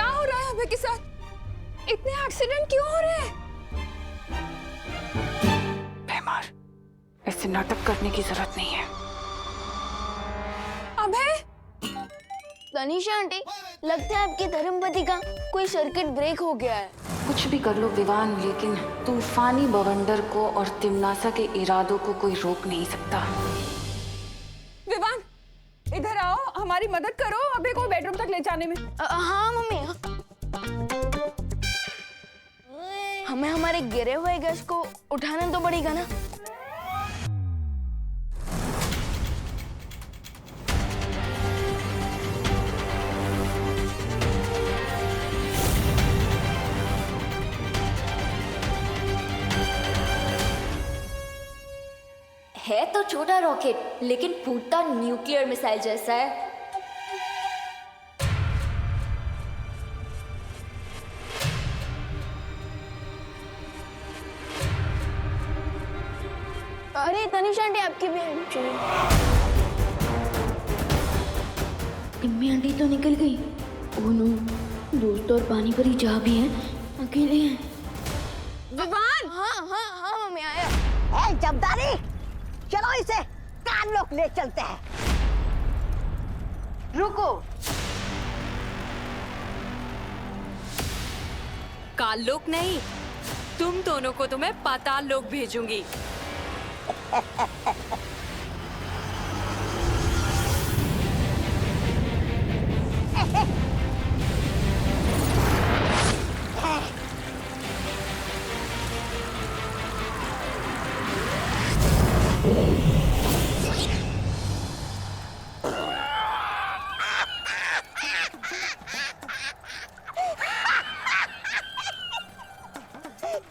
क्या हो रहा है अभय के साथ? इतने एक्सीडेंट क्यों हो रहे हैं? बेमार, ऐसे नाटक करने की जरूरत नहीं है। अभय, तनीषा आंटी, लगता है आपकी धर्मपति का कोई सर्किट ब्रेक हो गया है। कुछ भी कर लो विवान, लेकिन तूफानी बवंडर को और तिमनासा के इरादों को कोई रोक नहीं सकता। विवान, इधर आओ, हमारी मदद करो अभय को बेडरूम तक ले जाने में। हाँ मम्मी, हमें हमारे गिरे हुए गेस्ट को उठाना तो पड़ेगा ना। है तो छोटा रॉकेट, लेकिन फूटता न्यूक्लियर मिसाइल जैसा है। अरे तनीषा आंटी, आपकी भी हेल्प चाहिए। इनमें आंटी तो निकल गई। ओह नो, दोस्त और पानी परी जा भी हैं, अकेले हैं। विवान, हाँ हाँ हाँ मम्मी, आया। ए जमदारी, चलो इसे कान लोग ले चलते हैं। रुको, काल लोक नहीं, तुम दोनों को तो मैं पाताल लोक भेजूंगी।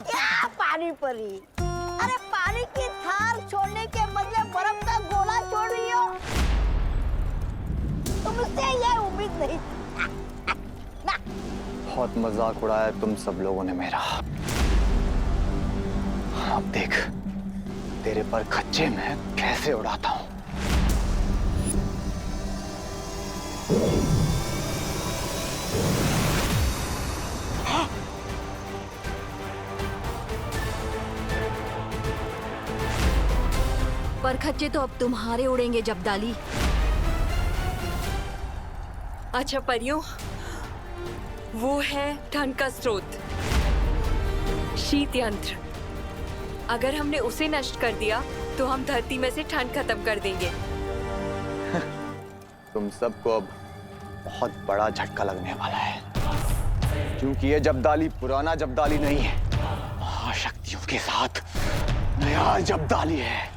क्या पानी परी? अरे पानी की थार छोड़ने के बदले बर्फ का गोला छोड़ रही हो। तुमसे ये उम्मीद नहीं थी। ना। बहुत मजाक उड़ाया तुम सब लोगों ने मेरा। अब देख तेरे पर खच्चे में कैसे उड़ाता हूँ। पर खच्चे तो अब तुम्हारे उड़ेंगे जबदाली। अच्छा परियों, वो है ठंड का स्रोत, शीत यंत्र। अगर हमने उसे नष्ट कर दिया तो हम धरती में से ठंड खत्म कर देंगे। तुम सबको अब बहुत बड़ा झटका लगने वाला है, क्योंकि ये जबदाली पुराना जबदाली नहीं है, महाशक्तियों के साथ नया जबदाली है।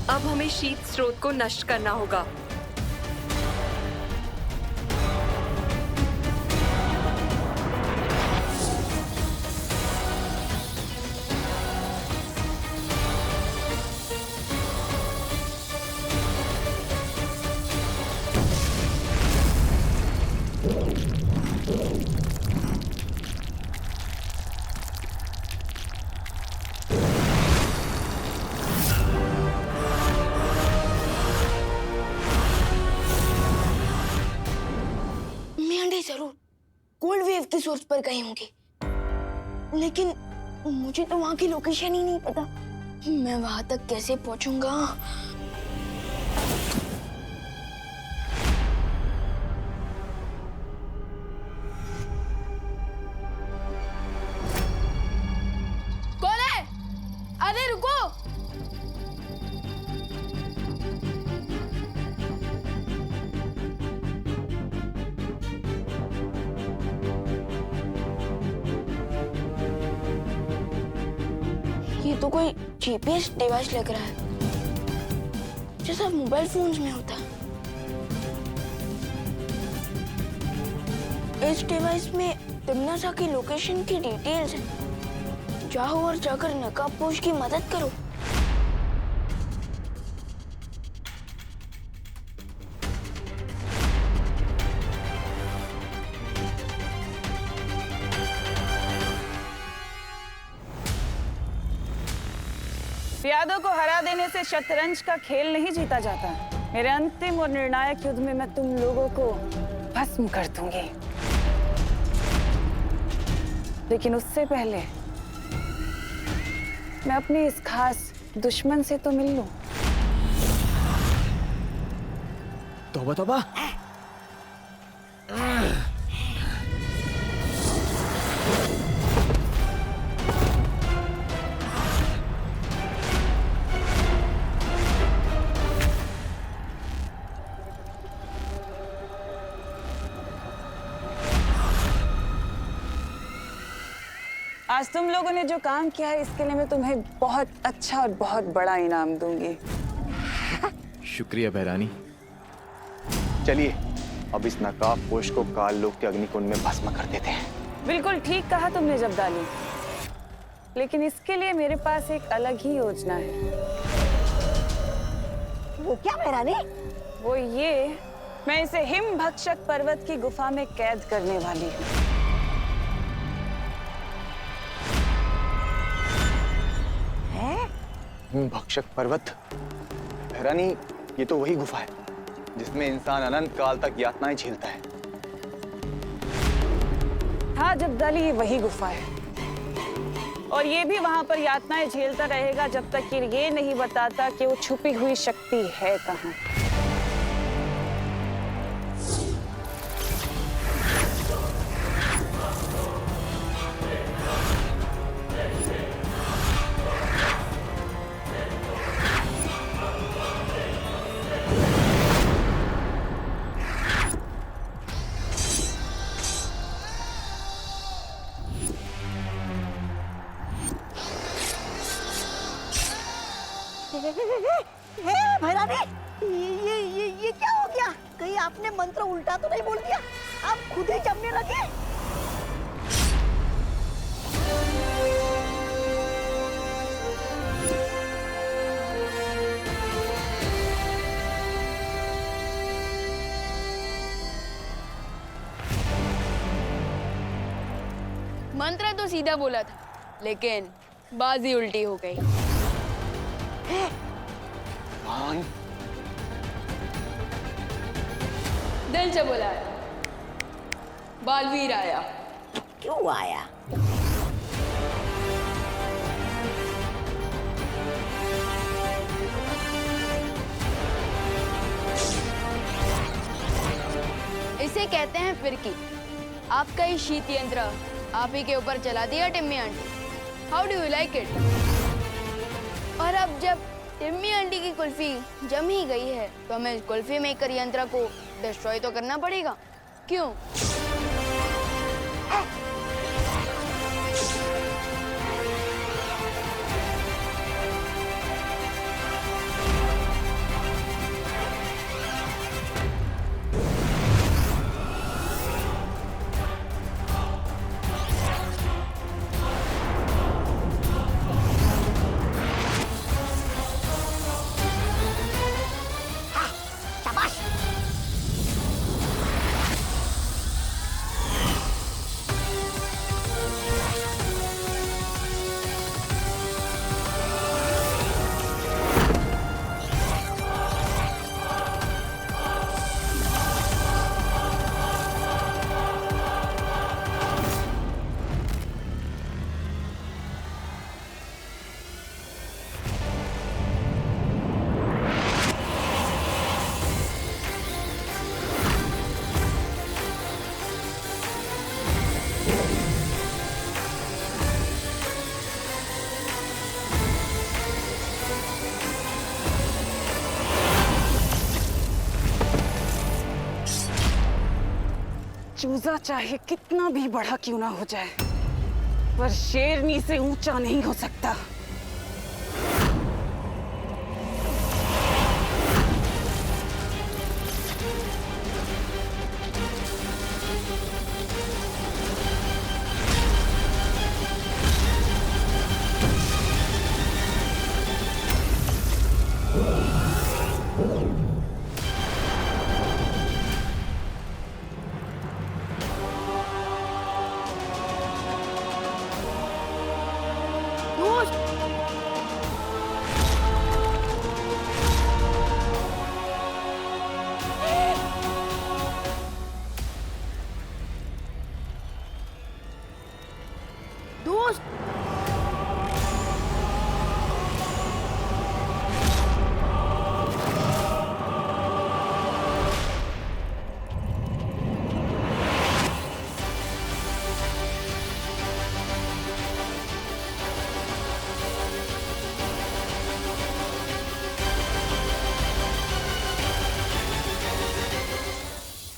अब हमें शीत स्रोत को नष्ट करना होगा। जरूर कोल्ड वेव की सोर्स पर कहीं होंगी, लेकिन मुझे तो वहां की लोकेशन ही नहीं पता। मैं वहां तक कैसे पहुंचूंगा? कौन है? अरे रुको! ये तो कोई जीपीएस डिवाइस लग रहा है, जैसा मोबाइल फोन्स में होता है। इस डिवाइस में तिमनासा की लोकेशन की डिटेल्स हैं। जाओ और जाकर नकाबपोश की मदद करो। यादों को हरा देने से शतरंज का खेल नहीं जीता जाता। मेरे अंतिम और निर्णायक युद्ध में मैं तुम लोगों को भस्म कर दूंगी, लेकिन उससे पहले मैं अपने इस खास दुश्मन से तो मिल लूं। तौबा तौबा। आज तुम लोगों ने जो काम किया है इसके लिए मैं तुम्हें बहुत अच्छा और बहुत बड़ा इनाम दूंगी। शुक्रिया बहरानी। चलिए अब इस नकाबपोश को काल लोक के अग्निकुंड में भस्म कर देते हैं। बिल्कुल ठीक कहा तुमने जब्दाली, लेकिन इसके लिए मेरे पास एक अलग ही योजना है। वो क्या बहरानी? वो ये, मैं इसे हिम भक्षक पर्वत की गुफा में कैद करने वाली हूँ। भक्षक पर्वत? बहरानी, ये तो वही गुफा है जिसमें इंसान अनंत काल तक यातनाएं झेलता है। हाँ जब्दाली, ये वही गुफा है और ये भी वहां पर यातनाएं झेलता रहेगा जब तक कि ये नहीं बताता कि वो छुपी हुई शक्ति है कहाँ। भैरानी, ये क्या हो गया? कहीं आपने मंत्र उल्टा तो नहीं बोल दिया? आप खुद ही जमने लगे। मंत्र तो सीधा बोला था, लेकिन बाजी उल्टी हो गई। कौन? दिल से बोला है, बालवीर आया। क्यों आया? इसे कहते हैं फिरकी। आपका ही शीत यंत्र आप ही के ऊपर चला दिया Timmy aunty. How do you like it? और अब जब टिम्मी आंटी की कुल्फी जम ही गई है तो हमें कुल्फी मेकर यंत्र को डिस्ट्रॉय तो करना पड़ेगा, क्यों? चूजा चाहे कितना भी बड़ा क्यों ना हो जाए, पर शेरनी से ऊंचा नहीं हो सकता।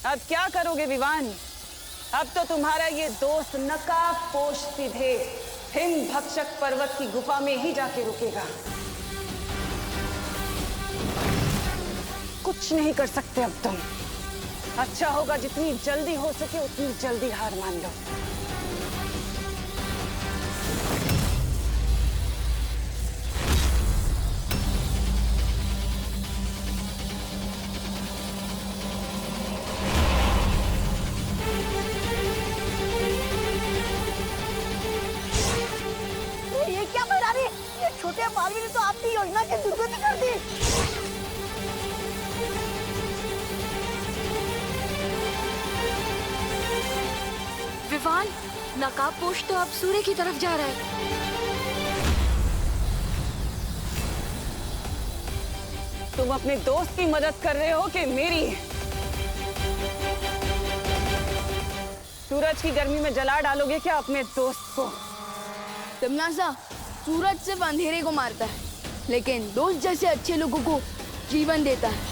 अब क्या करोगे विवान? अब तो तुम्हारा ये दोस्त नकाबपोश सीधे हिम भक्षक पर्वत की गुफा में ही जाके रुकेगा। कुछ नहीं कर सकते अब तुम। अच्छा होगा जितनी जल्दी हो सके उतनी जल्दी हार मान लो। ये क्या भैरानी? ये छोटे मालवी ने तो आपकी योजना की दुर्गति कर दी। विवान, नकाबपोश तो अब सूर्य की तरफ जा रहा है। तुम अपने दोस्त की मदद कर रहे हो कि मेरी? सूरज की गर्मी में जला डालोगे क्या अपने दोस्त को? तिमनासा, सूरज सिर्फ अंधेरे को मारता है, लेकिन दोस्त जैसे अच्छे लोगों को जीवन देता है।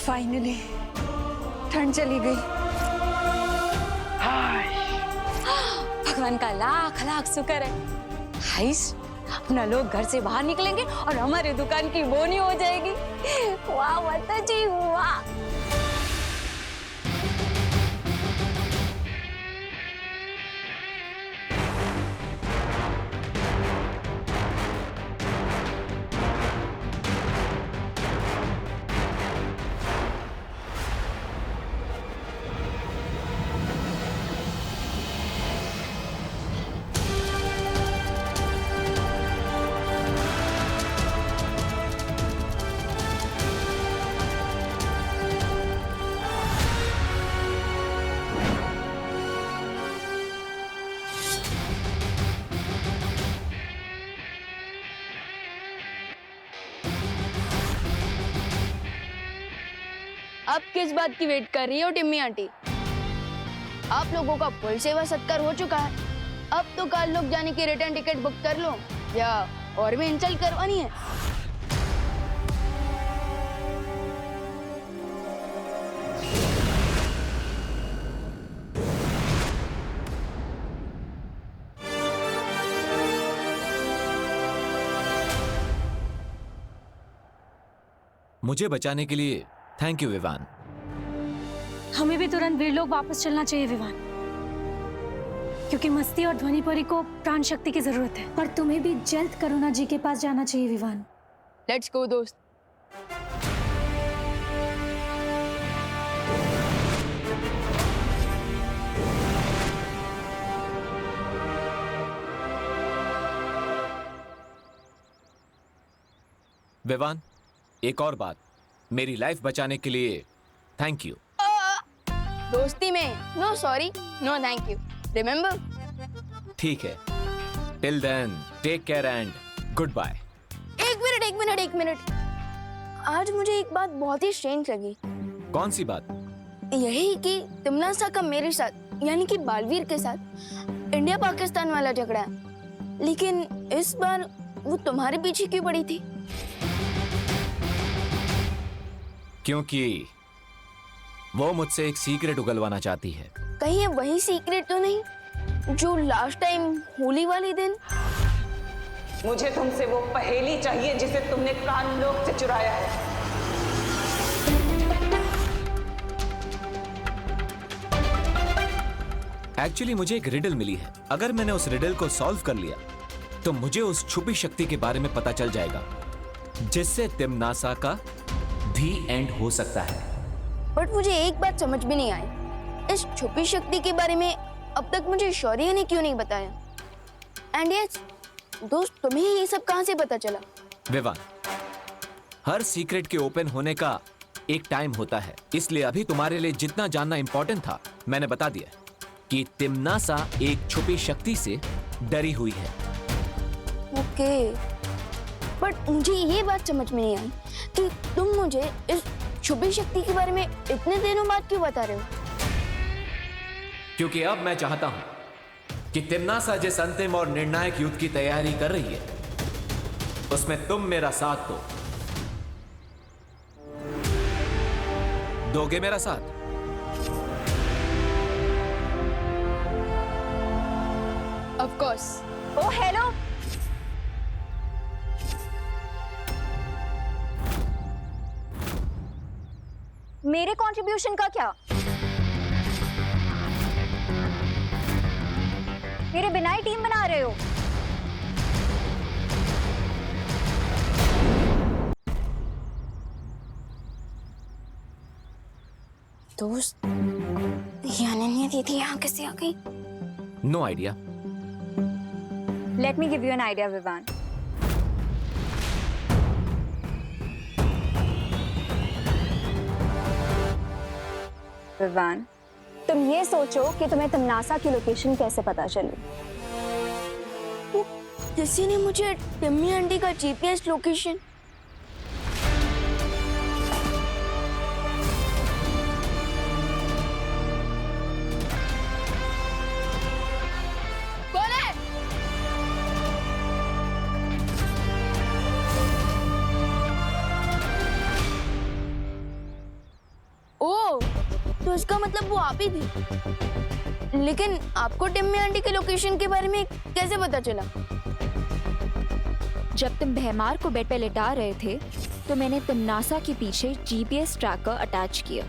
फाइनली ठंड चली गई। भगवान का लाख लाख शुक्र है। हाइस, अपना लोग घर से बाहर निकलेंगे और हमारे दुकान की बोनी हो जाएगी। वाह माता जी वाह। अब किस बात की वेट कर रही हो टिम्मी आंटी? आप लोगों का फुल सेवा सत्कार हो चुका है। अब तो कल लोग जाने की रिटर्न टिकट बुक कर लो, या और भी इंसल्ट करवानी है? मुझे बचाने के लिए थैंक यू विवान। हमें भी तुरंत वीरलोक वापस चलना चाहिए विवान, क्योंकि मस्ती और ध्वनि परी को प्राण शक्ति की जरूरत है। पर तुम्हें भी जल्द करुणा जी के पास जाना चाहिए विवान। लेट्स गो दोस्त। विवान, एक और बात, मेरी लाइफ बचाने के लिए थैंक यू। दोस्ती में no sorry no thank you, remember? ठीक है, till then take care and good bye. एक मिनट। आज मुझे एक बात बहुत ही स्ट्रेंज लगी। कौन सी बात? यही कि तिमनासा का मेरे साथ यानी कि बालवीर के साथ इंडिया पाकिस्तान वाला झगड़ा है, लेकिन इस बार वो तुम्हारे पीछे क्यों पड़ी थी? क्योंकि वो मुझसे एक सीक्रेट उगलवाना चाहती है। कहीं ये वही सीक्रेट तो नहीं जो लास्ट टाइम होली वाले दिन? मुझे तुमसे वो पहेली चाहिए जिसे तुमने कानलोक से चुराया है। एक्चुअली मुझे एक रिडल मिली है। अगर मैंने उस रिडल को सॉल्व कर लिया तो मुझे उस छुपी शक्ति के बारे में पता चल जाएगा, जिससे तिमनासा का भी एंड हो सकता है। बट मुझे एक बात समझ में नहीं आई, इस छुपी शक्ति के बारे में अब तक मुझे शौर्य ने क्यों नहीं बताया? एंड यस दोस्त, तुम्हें ये सब कहां से पता चला? विवान, हर सीक्रेट के ओपन होने का एक टाइम होता है, इसलिए अभी तुम्हारे लिए जितना जानना इंपॉर्टेंट था मैंने बता दिया कि तिमनासा एक छुपी शक्ति से डरी हुई है। ओके, बट मुझे ये बात समझ में नहीं आई कि तुम मुझे इस छुपी शक्ति के बारे में इतने दिनों बाद क्यों बता रहे हो? क्योंकि अब मैं चाहता हूं कि तिमनासा जिस अंतिम और निर्णायक युद्ध की तैयारी कर रही है उसमें तुम मेरा साथ दो। दोगे मेरा साथ? Of course. ओ हेलो, मेरे कंट्रीब्यूशन का क्या? मेरे बिना ही टीम बना रहे हो? दोस्त, ये अनन्या दीदी यहाँ कैसे आ गई? No idea. Let me give you an idea Vivaan. Vivaan, तुम ये सोचो कि तुम्हें तिमनासा की लोकेशन कैसे पता चली? किसी ने मुझे टिम्मी आंटी का जीपीएस लोकेशन। कौन है? ओ, तो इसका मतलब वो आप ही थी। लेकिन आपको टिम्मी आंटी के लोकेशन के बारे में कैसे पता चला? जब तुम भैमार को बेड पे लेटा रहे थे तो मैंने तिमनासा के पीछे जीपीएस ट्रैकर अटैच किया।